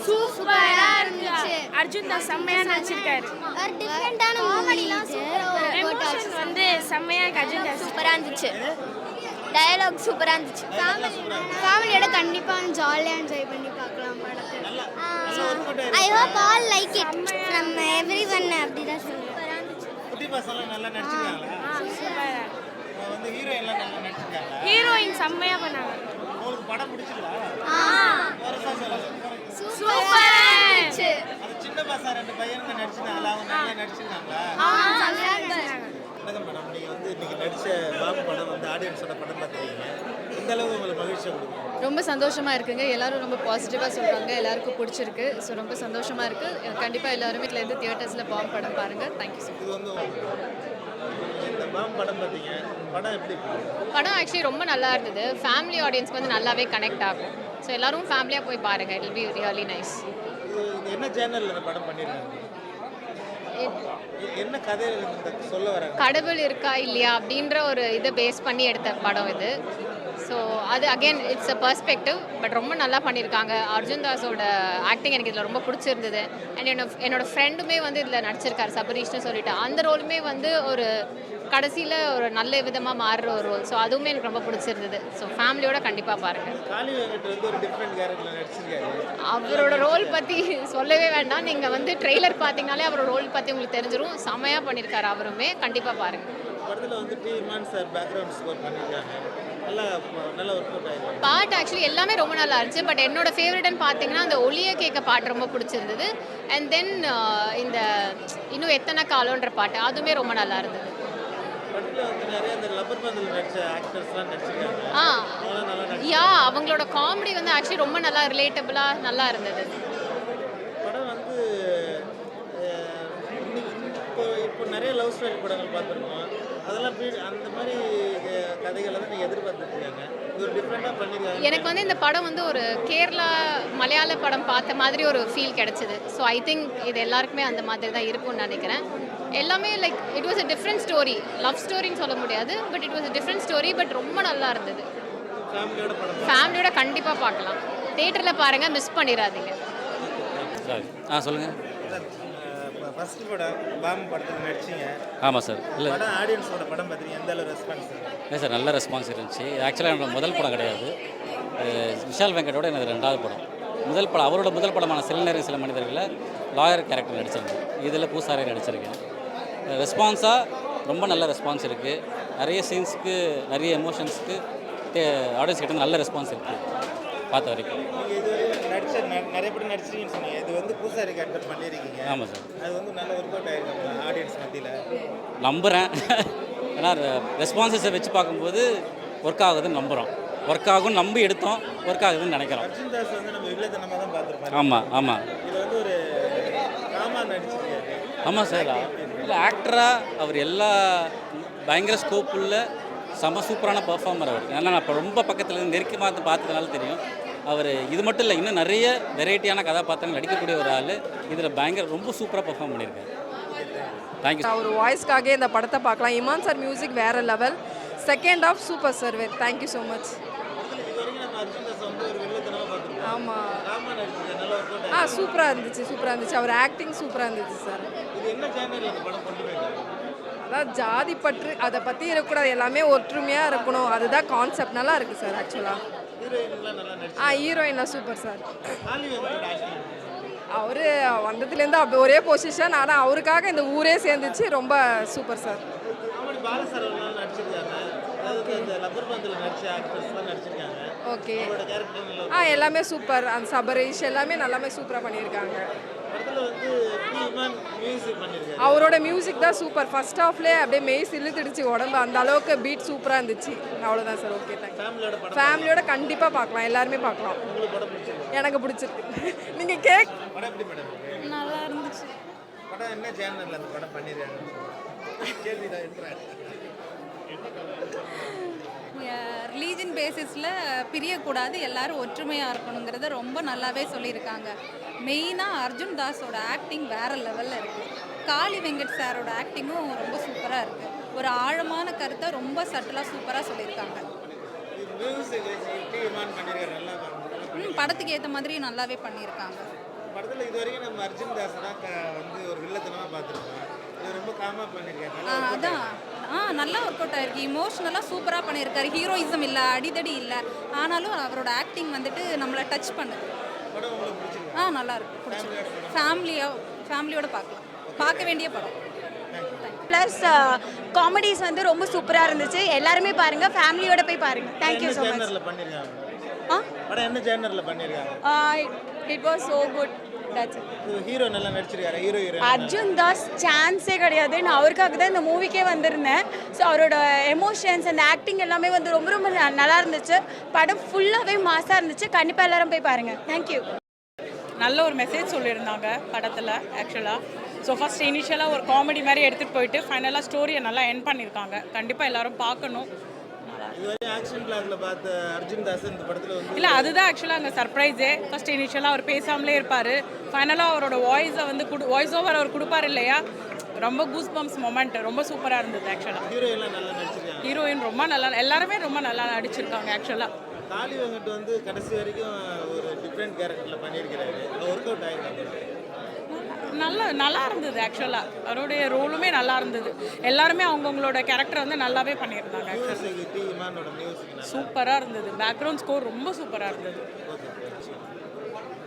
சூப்பரா இருந்துச்சு. அர்ஜுன் தாஸ் செம்மையா நடிச்சிருக்காரு. ஒரு டிஃபரெண்டான காமெடிலாம் சூப்பரா எமோஷன் வந்து செம்மையா அர்ஜுன் தாஸ் சூப்பரா இருந்துச்சு. டயலாக் சூப்பரா இருந்துச்சு. ஃபேமிலியோட கண்டிப்பா ஜாலியா என்ஜாய் பண்ணி பார்க்கலாம் படத்தை. I hope all like it from everyone. அப்படிதான் சூப்பரா இருந்துச்சு. குட்டி பசங்க நல்லா நடிச்சிருக்காங்களா? சூப்பரா. வந்து ஹீரோயின் நல்லா நடிச்சிருக்காங்க. ஹீரோயின் செம்மையா பண்ணாங்க. உங்களுக்கு படம் பிடிச்சிருக்கா? சூப்பரா இருந்துச்சு. அந்த சின்ன பசங்க ரெண்டு பையனுங்க நடிச்சிருக்காங்களா? அவங்க நல்லா நடிச்சிருக்காங்களா? நல்லா நடிச்சாங்க. வணக்கம் மேடம், நீங்கள் வந்து இன்னைக்கு நடித்த பாம்பு படம் வந்து ஆடியன்ஸோட படம் பார்த்துருக்கீங்க. எந்த அளவுக்கு உங்களுக்கு மகிழ்ச்சியை கொடுக்கும்? ரொம்ப சந்தோஷமாக இருக்குங்க. எல்லாரும் ரொம்ப பாசிட்டிவாக சொல்கிறாங்க, எல்லாருக்கும் பிடிச்சிருக்கு. ஸோ ரொம்ப சந்தோஷமாக இருக்குது. கண்டிப்பாக எல்லாருமே இதுலேருந்து தியேட்டர்ஸில் பாம்பு படம் பாருங்கள். Thank you so much. இது வந்து இந்த பாம்பு படம் பார்த்தீங்க, படம் எப்படி? படம் ஆக்சுவலி ரொம்ப நல்லா இருந்தது. ஃபேமிலி ஆடியன்ஸ்க்கு வந்து நல்லாவே கனெக்ட் ஆகும். ஸோ எல்லாரும் ஃபேமிலியாக போய் பாருங்கள். It will be really nice. இது என்ன சேனலில் இந்த படம் பண்ணியிருக்காங்க? என்ன கதையில் சொல்ல வராங்க? கடவுள் இருக்கா இல்லையா அப்படின்ற ஒரு இதை பேஸ் பண்ணி எடுத்த படம் இது. ஸோ அது again it's a perspective. But ரொம்ப நல்லா பண்ணியிருக்காங்க. அர்ஜுன் தாஸோட ஆக்டிங் எனக்கு இதில் ரொம்ப பிடிச்சிருந்தது. அண்ட் என்னோட ஃப்ரெண்டுமே வந்து இதில் நடிச்சிருக்காரு, சபரீஷ்னு சொல்லிட்டு. அந்த ரோலுமே வந்து ஒரு கடைசியில் ஒரு நல்ல விதமாக மாறுற ஒரு ரோல். ஸோ அதுவுமே எனக்கு ரொம்ப பிடிச்சிருந்தது. ஸோ ஃபேமிலியோட கண்டிப்பாக பாருங்கள். காளி வெங்கட் வந்து ஒரு டிஃப்ரெண்ட் கேரக்டரில் நடிச்சிருக்காரு. அவரோட ரோல் பற்றி சொல்லவே வேண்டாம். நீங்கள் வந்து ட்ரெய்லர் பார்த்தீங்கனாலே அவரோட ரோல் பற்றி உங்களுக்கு தெரிஞ்சிடும். செமையாக பண்ணியிருக்காரு அவருமே. கண்டிப்பாக பாருங்கள். படத்தில் வந்து D Imman sir background score பண்ணியிருக்காங்க. நல்ல ஒர்க் அவுட் ஆகிருக்கு. பாட்டு ஆக்சுவலி எல்லாமே ரொம்ப நல்லா இருந்துச்சு. பட் என்னோட ஃபேவரட்னு பார்த்தீங்கன்னா அந்த ஒளிய கேட்க பாட்டு ரொம்ப பிடிச்சிருந்தது. அண்ட் தென் இந்த இன்னும் எத்தனை காலம்ன்ற பாட்டு அதுவுமே ரொம்ப நல்லா இருந்தது. படத்தில் வந்து நிறைய அந்த லப்பர் பந்தில் நடிச்ச ஆக்டர்ஸ்லாம் நடிச்சிருக்காங்க. யா அவங்களோட காமெடி வந்து ஆக்சுவலி ரொம்ப நல்லா ரிலேட்டபிளாக நல்லா இருந்தது. படம் வந்து இப்போ நிறைய லவ் ஸ்டோரி படங்கள் பார்த்துருக்கோம். அதெல்லாம் அந்த மாதிரி கதைகளை தான் நீங்கள் எதிர்பார்த்துருக்கீங்க. இது ஒரு டிஃப்ரெண்ட்டாக பண்ணியிருக்காங்க. எனக்கு வந்து இந்த படம் வந்து ஒரு கேரளா மலையாள படம் பார்த்த மாதிரி ஒரு ஃபீல் கிடைச்சிது. ஸோ ஐ திங்க் இது எல்லாருக்குமே அந்த மாதிரி தான் இருக்கும்னு நினைக்கிறேன். எல்லாமே like it was a different story. Love ஸ்டோரின்னு சொல்ல முடியாது, but it was a different story. But ரொம்ப நல்லா இருந்தது. ஃபேமிலியோட கண்டிப்பாக பார்க்கலாம். தியேட்டரில் பாருங்கள், மிஸ் பண்ணிடாதீங்க. சொல்லுங்கள். ஃபர்ஸ்ட் படம் பாம்பு படத்துக்கு நடிச்சிங்க. ஆமாம் சார். இல்லை படம் ஆடியன்ஸோட படம் பார்த்தீங்க, எந்த அளவு ரெஸ்பான்ஸ்? இல்லை சார், நல்ல ரெஸ்பான்ஸ் இருந்துச்சு. ஆக்சுவலாக என்னோட முதல் படம் கிடையாது. விஷால் வெங்கடோட எனது ரெண்டாவது படம். அவரோட முதல் படமான சில நேரம் சில மனிதர்களில் லாயர் கேரக்டர் நடிச்சிருந்தேன். இதில் பூசாரி நடிச்சிருக்கேன். ரெஸ்பான்ஸாக ரொம்ப நல்ல ரெஸ்பான்ஸ் இருக்குது. நிறைய சீன்ஸுக்கு நிறைய எமோஷன்ஸுக்கு ஆடியன்ஸ் கிட்ட நல்ல ரெஸ்பான்ஸ் இருக்குது பார்த்த வரைக்கும். நீங்கள் இது நிறைய படம் நடிச்சிருக்கீங்கன்னு சொன்னீங்க. இது வந்து பூசாரி கேரக்டர் பண்ணியிருக்கீங்க. ஆமாம் சார். அது வந்து நல்ல ஒர்க் அவுட் ஆகிருக்காங்க ஆடியன்ஸ் மத்தியில் நம்புகிறேன். ஏன்னா ரெஸ்பான்சஸை வச்சு பார்க்கும்போது ஒர்க் ஆகுதுன்னு நம்புகிறோம். ஒர்க் ஆகும் நம்பி எடுத்தோம், ஒர்க் ஆகுதுன்னு நினைக்கிறோம். அர்ஜுன் தாஸ் வந்து நம்ம வில்லத்தனமாக தான் பார்த்துருப்போம். ஆமாம். இது வந்து ஒரு ட்ராமா நடிச்சிருக்காரு. ஆமாம் சார். இல்லை ஆக்டராக அவர் எல்லா பயங்கர ஸ்கோப் உள்ள சூப்பரான பர்ஃபார்மர் அவர். ஏன்னா நான் இப்போ ரொம்ப பக்கத்தில் இருந்து நெருக்கமாக பார்த்ததுனால தெரியும். அவர் இது மட்டும் இல்லை, இன்னும் நிறைய வெரைட்டியான கதாபாத்திரங்கள் நடிக்கக்கூடிய ஒரு ஆள். இதில் பயங்கர ரொம்ப சூப்பராக பர்ஃபார்ம் பண்ணியிருக்காரு. தேங்க்யூ. அவர் வாய்ஸ்க்காக இந்த படத்தை பார்க்கலாம். இமான் சார் மியூசிக் வேறு level. Second half super sir. Thank you so much. ஆமாம். சூப்பராக இருந்துச்சு. அவர் ஆக்டிங் சூப்பராக இருந்துச்சு சார். அதான் ஜாதி பற்று அதை பற்றி இருக்கக்கூடாது, எல்லாமே ஒற்றுமையாக இருக்கணும். அதுதான் கான்செப்ட். நல்லா இருக்குது சார் ஆக்சுவலாக. ஹீரோயின்லாம் சூப்பர் சார். அவர் வந்ததுலேருந்து அப்படி ஒரே பொசிஷன். ஆனால் அவருக்காக இந்த ஊரே சேர்ந்துச்சு. ரொம்ப சூப்பர் சார். ஓகே. எல்லாமே சூப்பர். அந்த சபரீஷ் எல்லாமே நல்லாமே சூப்பராக பண்ணியிருக்காங்க. அவரோட மியூசிக் தான் சூப்பர். ஃபர்ஸ்ட் ஹாஃப்லேயே அப்படியே மெய்ஸ் இழுத்துடுச்சு உடம்பு. அந்த அளவுக்கு பீட் சூப்பராக இருந்துச்சு. அவ்வளோதான் சார். Okay, thank you. ஃபேமிலியோட கண்டிப்பாக பார்க்கலாம். எல்லாருமே பார்க்கலாம். எனக்கு பிடிச்சிருக்கு. நீங்கள் நல்லா இருந்துச்சு. படம் என்ன சேனல்ல அந்த படம் பண்ணிருக்காங்க? ரிலீஜன் பேசிஸில் பிரியக்கூடாது, எல்லாரும் ஒற்றுமையாக இருக்கணுங்கிறத ரொம்ப நல்லாவே சொல்லியிருக்காங்க. மெயினாக அர்ஜுன் தாஸோட ஆக்டிங் வேறு லெவலில் இருக்குது. காளி வெங்கட் சாரோட ஆக்டிங்கும் ரொம்ப சூப்பராக இருக்குது. ஒரு ஆழமான கருத்தை ரொம்ப சட்டலாக சூப்பராக சொல்லியிருக்காங்க. படத்துக்கு ஏற்ற மாதிரி நல்லாவே பண்ணியிருக்காங்க. படத்தில் இது வரைக்கும் நம்ம அர்ஜுன் தாஸ் தான் வந்து ஒரு வில்லத்தனமாக பார்த்துருக்கோம். இது ரொம்ப காமாக பண்ணியிருக்காங்க. அதான் நல்லா ஒர்க் அவுட் ஆயிருக்கு. இமோஷனலாக சூப்பராக பண்ணியிருக்காரு. ஹீரோயிசம் இல்லை, அடிதடி இல்லை, ஆனாலும் அவரோட ஆக்டிங் வந்துட்டு நம்மளை டச் பண்ணுது. படம் உங்களுக்கு பிடிச்சிருக்கு? நல்லா இருக்கு, பிடிச்சிருக்கு. ஃபேமிலியோட பார்க்கலாம், பார்க்க வேண்டிய படம். ப்ளஸ் காமெடிஸ் வந்து ரொம்ப சூப்பராக இருந்துச்சு. எல்லாருமே பாருங்க, ஃபேமிலியோட போய் பாருங்க. Thank you so much. படம் என்ன ஜேர்னரில் பண்ணியிருக்காங்க? It was so good. Hero நல்லா நடிச்சிருக்காரு. ஹீரோ அர்ஜுன் தாஸ் சான்ஸே கிடையாது. நான் அவருக்காக தான் இந்த மூவிக்கே வந்திருந்தேன். ஸோ அவரோட எமோஷன்ஸ் அந்த ஆக்டிங் எல்லாமே வந்து ரொம்ப ரொம்ப நல்லா இருந்துச்சு. படம் ஃபுல்லாகவே மாசாக இருந்துச்சு. கண்டிப்பாக எல்லாரும் போய் பாருங்கள். தேங்க்யூ. நல்ல ஒரு மெசேஜ் சொல்லியிருந்தாங்க படத்தில் ஆக்சுவலாக. ஸோ ஃபஸ்ட் இனிஷியலாக ஒரு காமெடி மாதிரி எடுத்துகிட்டு போயிட்டு ஃபைனலாக ஸ்டோரியை நல்லா எண்ட் பண்ணியிருக்காங்க. கண்டிப்பாக எல்லாரும் பார்க்கணும். இதுவரை ஆக்ஷன் பிளாக்ல பார்த்த அர்ஜுன் தாஸ் இந்த படத்தில் வந்து இல்லை, அதுதான் ஆக்சுவலாக அங்கே சர்ப்ரைஸே. ஃபஸ்ட் இனிஷியலாக அவர் பேசாமலே இருப்பார். ஃபைனலாக அவரோட வாய்ஸை வந்து வாய்ஸ் ஓவர் அவர் கொடுப்பார் இல்லையா, ரொம்ப கூஸ் பம்ப்ஸ் மொமெண்ட் ரொம்ப சூப்பராக இருந்தது ஆக்சுவலாக. ஹீரோயின்லாம் நல்லா நடிச்சிருக்காங்க. ஹீரோயின் ரொம்ப நல்லா, எல்லாருமே ரொம்ப நல்லா நடிச்சிருக்காங்க ஆக்சுவலாக. காளி வெங்கட் வந்து கடைசி வரைக்கும் ஒரு டிஃப்ரெண்ட் கேரக்டரில் பண்ணியிருக்கிறாரு. ஒர்க் அவுட் ஆகிருக்காங்க. நல்லா இருந்தது ஆக்சுவலாக. அவருடைய ரோலுமே நல்லா இருந்தது. எல்லாருமே அவங்கவுங்களோட கேரக்டர் வந்து நல்லாவே பண்ணியிருந்தாங்க. சூப்பராக இருந்தது. பேக்ரவுண்ட் ஸ்கோர் ரொம்ப சூப்பராக இருந்தது.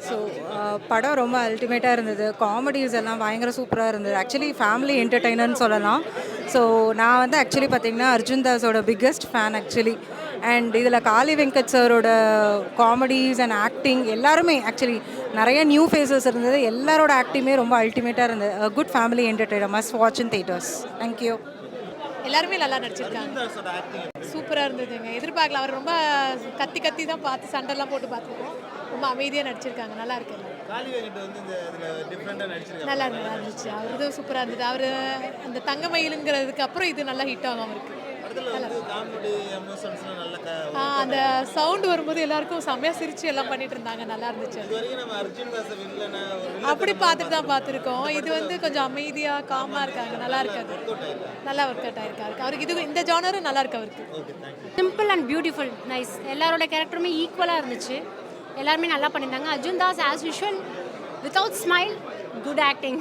ஸோ படம் ரொம்ப அல்டிமேட்டாக இருந்தது. காமெடிஸ் எல்லாம் பயங்கர சூப்பராக இருந்தது. ஆக்சுவலி ஃபேமிலி என்டர்டெய்னர்னு சொல்லலாம். ஸோ நான் வந்து ஆக்சுவலி பார்த்திங்கன்னா அர்ஜுன் தாஸோட பிக்கெஸ்ட் ஃபேன் ஆக்சுவலி. அண்ட் இதில் காளி வெங்கட் சாரோட காமெடிஸ் அண்ட் ஆக்டிங் எல்லாருமே ஆக்சுவலி நிறைய நியூ ஃபேஸஸ் இருந்தது. எல்லாரோட ஆக்டிங்குமே ரொம்ப அல்டிமேட்டாக இருந்தது. Good family entertainer, must watch in theatres. Thank you. எல்லாருமே நல்லா நடிச்சிருக்காங்க. சூப்பராக இருந்ததுங்க. எதிர்பார்க்கலாம். அவர் ரொம்ப கத்தி தான் பார்த்து சண்டைலாம் போட்டு பார்த்துருக்கோம். ரொம்ப அமைதியாக நடிச்சிருக்காங்க. நல்லா இருக்கு. நல்லா இருந்துச்சு. அவர் சூப்பராக இருந்தது. அவர் அந்த தங்கமயிலுங்கிறதுக்கு அப்புறம் இது நல்லா ஹிட் ஆகும் அவருக்கு. அந்த சவுண்ட் வரும்போது எல்லாருக்கும் செம்மையாக சிரிச்சு எல்லாம் பண்ணிட்டு இருந்தாங்க. நல்லா இருந்துச்சு. அப்படி பார்த்துட்டு தான் பார்த்துருக்கோம். இது வந்து கொஞ்சம் அமைதியாக காமாக இருக்காங்க. நல்லா இருக்காது. நல்லா ஒர்க் அவுட் ஆயிருக்காரு அவருக்கு. இது இந்த ஜானரும் நல்லா இருக்கு அவருக்கு. Simple and beautiful, nice. எல்லாரோட கேரக்டருமே ஈக்குவலாக இருந்துச்சு. எல்லாருமே நல்லா பண்ணியிருந்தாங்க. Arjun Das as usual without smile, good acting.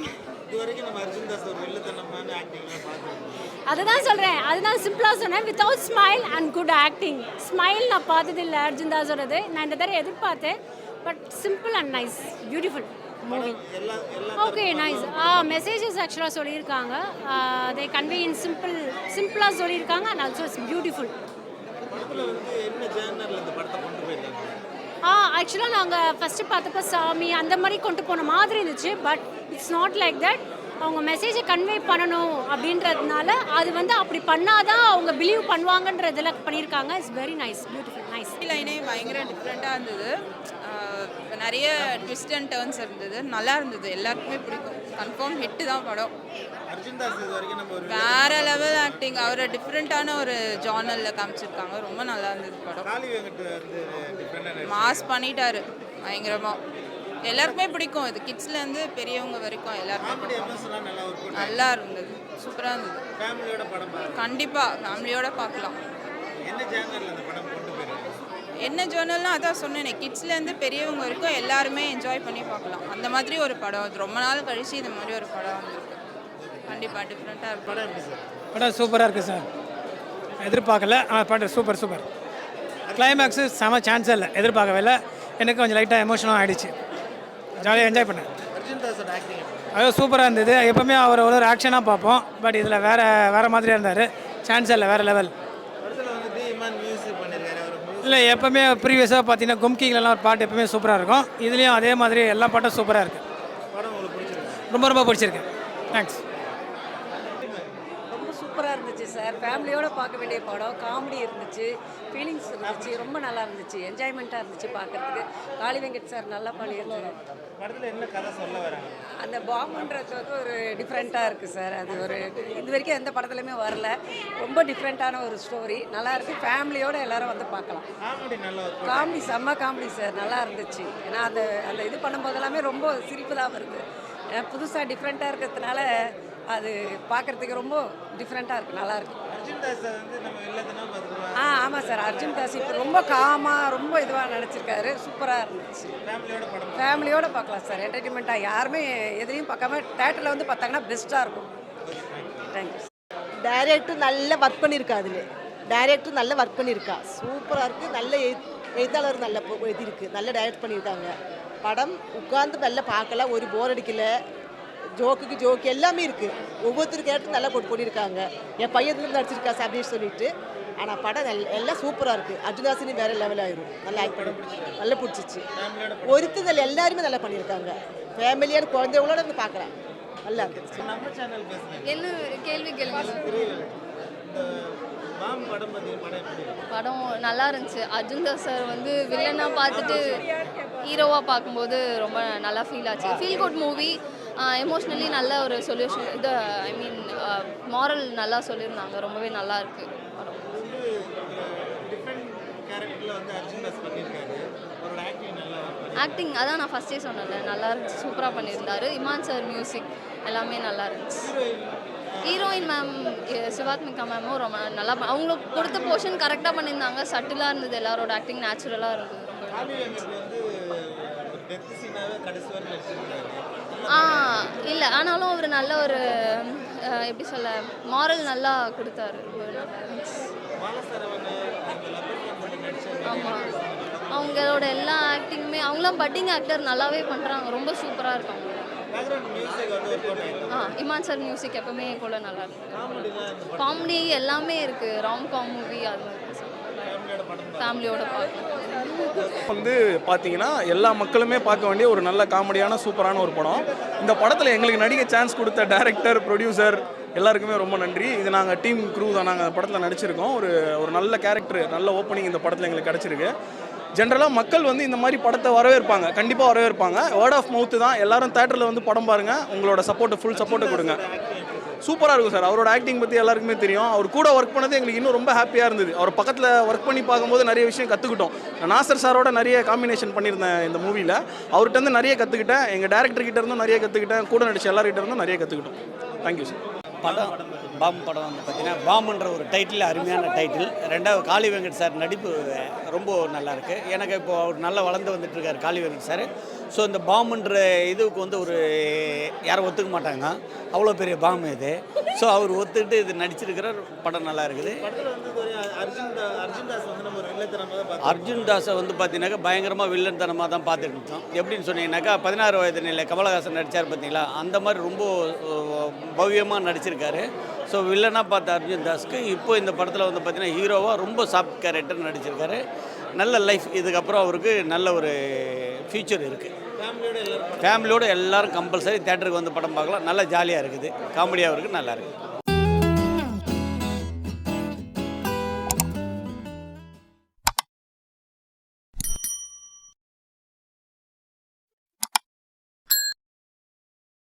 அதுதான் சொல்கிறேன், அதுதான் சிம்பிளாக சொன்னேன். Without smile and good acting. Smile நான் பார்த்ததில்லை அர்ஜுன் தாஸோடது. நான் இந்த தடவை எதிர்பார்த்தேன். But simple and nice, beautiful movie. Okay, nice. Messages ஆக்சுவலாக சொல்லியிருக்காங்க. தே கன்வே இன் சிம்பிளாக சொல்லியிருக்காங்க. And also it's beautiful. ஆக்சுவலாக நாங்கள் ஃபஸ்ட்டு பார்த்தப்ப சாமி அந்த மாதிரி கொண்டு போன மாதிரி இருந்துச்சு. But it's not like that. அவங்க மெசேஜை கன்வே பண்ணணும் அப்படின்றதுனால அது வந்து அப்படி பண்ணாதான் அவங்க பிலீவ் பண்ணுவாங்கன்றதில் பண்ணியிருக்காங்க. It's very nice, beautiful, nice. லைனே பயங்கர டிஃப்ரெண்ட்டாக இருந்தது. நிறைய ட்விஸ்ட் அண்ட் டர்ன்ஸ் இருந்தது. நல்லா இருந்தது. எல்லாருக்குமே பிடிக்கும். கன்ஃபார்ம் ஹிட்டு தான் படம். வேற லெவல் ஆக்டிங். அவரை டிஃப்ரெண்ட்டான ஒரு ஜானரில் காமிச்சிருக்காங்க. ரொம்ப நல்லா இருந்தது படம். மாஸ் பண்ணிட்டாரு பயங்கரமாக. எல்லாருக்குமே பிடிக்கும். இது கிட்ஸ்லேருந்து பெரியவங்க வரைக்கும் எல்லாருமே நல்லா இருந்தது. சூப்பராக இருந்தது. கண்டிப்பாக ஃபேமிலியோட பார்க்கலாம். என்ன ஜேர்னல்னா அதான் சொன்னேனே, கிட்ஸ்லேருந்து பெரியவங்க வரைக்கும் எல்லாருமே என்ஜாய் பண்ணி பார்க்கலாம். அந்த மாதிரி ஒரு படம். அது ரொம்ப நாள் கழிச்சு இந்த மாதிரி ஒரு படம் வந்துருக்கு. கண்டிப்பாக டிஃப்ரெண்ட்டாக இருக்கும். படம் சூப்பராக இருக்குது சார். எதிர்பார்க்கல. படம் சூப்பர். கிளைமேக்ஸு செம சான்ஸே இல்லை. எதிர்பார்க்கவே இல்லை. எனக்கு கொஞ்சம் லைட்டாக எமோஷனலாக ஆகிடுச்சு. ஜாலியாக என்ஜாய் பண்ணேன். அது சூப்பராக இருந்தது. எப்போவுமே அவர் ஒரு ஆக்ஷனாக பார்ப்போம். பட் இதில் வேறு மாதிரியாக இருந்தார். சான்ஸே இல்லை. வேறு லெவல். இல்லை, எப்போவுமே ப்ரீவியஸாக பார்த்தீங்கன்னா கும்கிங்லாம் ஒரு பாட்டு எப்போவுமே சூப்பராக இருக்கும். இதுலேயும் அதே மாதிரி எல்லா பாட்டும் சூப்பராக இருக்குது. ரொம்ப பிடிச்சிருக்கு. தேங்க்ஸ். ரொம்ப சூப்பராக இருந்துச்சு சார். ஃபேமிலியோடு பார்க்க வேண்டிய படம். காமெடி இருந்துச்சு, ஃபீலிங்ஸ் இருந்துச்சு. ரொம்ப நல்லா இருந்துச்சு. என்ஜாய்மெண்ட்டாக இருந்துச்சு பார்க்குறதுக்கு. காளி வெங்கட் சார் நல்லா பண்ணியிருந்தாரு. அந்த பாம்புன்றது வந்து ஒரு டிஃப்ரெண்ட்டாக இருக்குது சார். அது ஒரு இது வரைக்கும் எந்த படத்துலையுமே வரல. ரொம்ப டிஃப்ரெண்ட்டான ஒரு ஸ்டோரி. நல்லா இருக்குது. ஃபேமிலியோடு எல்லோரும் வந்து பார்க்கலாம். காமெடி செம்ம காமெடி சார். நல்லா இருந்துச்சு. ஏன்னா அந்த இது பண்ணும்போது எல்லாமே ரொம்ப சிரிப்பு தான் வருது. புதுசாக டிஃப்ரெண்ட்டாக இருக்கிறதுனால அது பார்க்குறதுக்கு ரொம்ப டிஃப்ரெண்ட்டாக இருக்குது. நல்லாயிருக்கு. அர்ஜுன் தாஸ் வந்து நம்ம இல்லைன்னா பார்த்துருவோம். ஆமாம் சார். அர்ஜுன் தாஸ் இப்போ ரொம்ப காமாக ரொம்ப இதுவாக நடிச்சிருக்காரு. சூப்பராக இருந்துச்சு. ஃபேமிலியோட பார்க்கலாம் சார். என்டர்டைன்மெண்ட்டாக யாருமே எதிரையும் பார்க்காம தேட்டரில் வந்து பார்த்தாங்கன்னா பெஸ்ட்டாக இருக்கும். தேங்க்யூ. டைரக்டர் நல்ல ஒர்க் பண்ணியிருக்கா. அதில் டைரக்டர் நல்ல ஒர்க் பண்ணியிருக்கா. சூப்பராக இருக்குது. நல்ல எழுத்தாளர் நல்ல எழுதியிருக்கு. நல்ல டைரக்ட் பண்ணியிருக்காங்க. படம் உட்காந்து நல்லா பார்க்கலாம். ஒரு போர் அடிக்கலை. ஜோக்கு எல்லாமே இருக்குது. ஒவ்வொருத்தருக்கு கேரக்டர் நல்லா பண்ணியிருக்காங்க. என் பையன் நடிச்சிருக்கா அப்படின்னு சொல்லிட்டு. ஆனால் படம் எல்லாம் சூப்பராக இருக்குது. அர்ஜுனாசினி வேறு லெவல் ஆயிரும். நல்லா ஆக்ட் பண்ணி நல்லா பிடிச்சிச்சு. ஒருத்தர் எல்லாருமே நல்லா பண்ணியிருக்காங்க. ஃபேமிலியான குழந்தைங்களோட வந்து பார்க்கலாம். நல்லா இருக்கு. நம்ம சேனல் பேசுகிறேன். என்ன கேள்வி கேள்வி படம் நல்லா இருந்துச்சு. அர்ஜுன் தாஸ் சார் வந்து வில்லனாக பார்த்துட்டு ஹீரோவாக பார்க்கும்போது ரொம்ப நல்லா ஃபீல் ஆச்சு. Feel good movie. எமோஷ்னலி நல்ல ஒரு சொல்யூஷன் இது ஐ மீன் மாரல் நல்லா சொல்லியிருந்தாங்க. ரொம்பவே நல்லா இருக்குது படம். ஆக்டிங் அதான் நான் ஃபஸ்ட்டே சொன்னேன்ல, நல்லா இருந்துச்சு. சூப்பராக பண்ணியிருந்தாரு. இமான் சார் மியூசிக் எல்லாமே நல்லா இருந்துச்சு. ஹீரோயின் மேம் சிவாத்மிகா மேமும் ரொம்ப நல்லா அவங்களுக்கு கொடுத்த போர்ஷன் கரெக்டாக பண்ணியிருந்தாங்க. சட்டிலாக இருந்தது. எல்லாரோட ஆக்டிங் நேச்சுரலாக இருந்தது. இல்லை ஆனாலும் அவர் நல்ல ஒரு எப்படி சொல்ல மாரல் நல்லா கொடுத்தாரு. ஆமாம் அவங்களோட எல்லா ஆக்டிங்குமே அவங்களாம் பட்டிங் ஆக்டர் நல்லாவே பண்ணுறாங்க. ரொம்ப சூப்பராக இருக்காங்க. இமான் சார் மியூசிக் எப்பவுமே போல நல்லா இருக்கு. காமெடி எல்லாமே இருக்கு. ராம்காம் மூவி அது ஃபேமிலியோட பார்க்கலாம். வந்து பார்த்தீங்கன்னா எல்லா மக்களுமே பார்க்க வேண்டிய ஒரு நல்ல காமெடியான சூப்பரான ஒரு படம். இந்த படத்தில் எங்களுக்கு நடிக்க சான்ஸ் கொடுத்த டைரக்டர், ப்ரொடியூசர் எல்லாருக்குமே ரொம்ப நன்றி. இது நாங்கள் டீம் க்ரூ தான். நாங்கள் படத்தில் நடிச்சிருக்கோம். ஒரு நல்ல கேரக்டர், நல்ல ஓப்பனிங் இந்த படத்தில் எங்களுக்கு கிடச்சிருக்கு. ஜென்ரலாக மக்கள் வந்து இந்த மாதிரி படத்தை வரவேற்பாங்க. கண்டிப்பாக வரவேற்பாங்க. வேர்ட் ஆஃப் மவுத்து தான். எல்லாரும் தேட்டரில் வந்து படம் பாருங்கள். உங்களோட சப்போர்ட்டை ஃபுல் சப்போர்ட்டை கொடுங்க. சூப்பராக இருக்கும் சார். அவரோட ஆக்டிங் பற்றி எல்லாருக்குமே தெரியும். அவர் கூட ஒர்க் பண்ணது எங்களுக்கு இன்னும் ரொம்ப ஹாப்பியாக இருந்தது. அவர் பக்கத்தில் ஒர்க் பண்ணி பார்க்கும்போது நிறைய விஷயம் கற்றுக்கிட்டோம். நான் நாசர் சாரோட நிறைய காம்பினேஷன் பண்ணியிருந்தேன் இந்த மூவியில். அவர்கிட்ட இருந்து நிறைய கற்றுக்கிட்டேன். எங்கள் டேரக்டர்கிட்ட இருந்தும் நிறைய கற்றுக்கிட்டேன். கூட நடிச்ச எல்லார்கிட்ட இருந்தும் நிறைய கற்றுக்கிட்டோம். Thank you sir. படம் பாம் படம் வந்து பார்த்திங்கன்னா பாம்புன்ற ஒரு டைட்டில் அருமையான டைட்டில். ரெண்டாவது காளி வெங்கட் சார் நடிப்பு ரொம்ப நல்லாயிருக்கு. எனக்கு இப்போது அவர் நல்லா வளர்ந்து வந்துட்டுருக்கார் காளி வெங்கட் சார். ஸோ இந்த பாம்புன்ற இதுக்கு வந்து ஒரு யாரும் ஒத்துக்க மாட்டாங்க. அவ்வளோ பெரிய பாம்பு இது. ஸோ அவர் ஒத்துக்கிட்டு இது நடிச்சிருக்கிற படம் நல்லா இருக்குது. அர்ஜுன் தாஸை வந்து பார்த்தீங்கன்னாக்கா பயங்கரமாக வில்லன்தனமாக தான் பார்த்துட்டு இருந்தோம். எப்படின்னு சொன்னீங்கன்னாக்கா 16 வயது நிலை கமலஹாசன் நடித்தார் பார்த்தீங்களா, அந்த மாதிரி ரொம்ப பவ்யமாக நடிச்சிருக்காரு. ஸோ வில்லனாக பார்த்த அர்ஜுன் தாஸ்க்கு இப்போ இந்த படத்தில் வந்து பார்த்தீங்கன்னா ஹீரோவாக ரொம்ப சாஃப்ட் கேரக்டர் நடிச்சிருக்காரு. நல்ல லைஃப். இதுக்கப்புறம் அவருக்கு நல்ல ஒரு ஃப்யூச்சர் இருக்குது. ஃபேமிலியோடு எல்லோரும் கம்பல்சரி தேட்டருக்கு வந்து படம் பார்க்கலாம். நல்லா ஜாலியாக இருக்குது. காமெடியாக இருக்குது. நல்லா இருக்குது.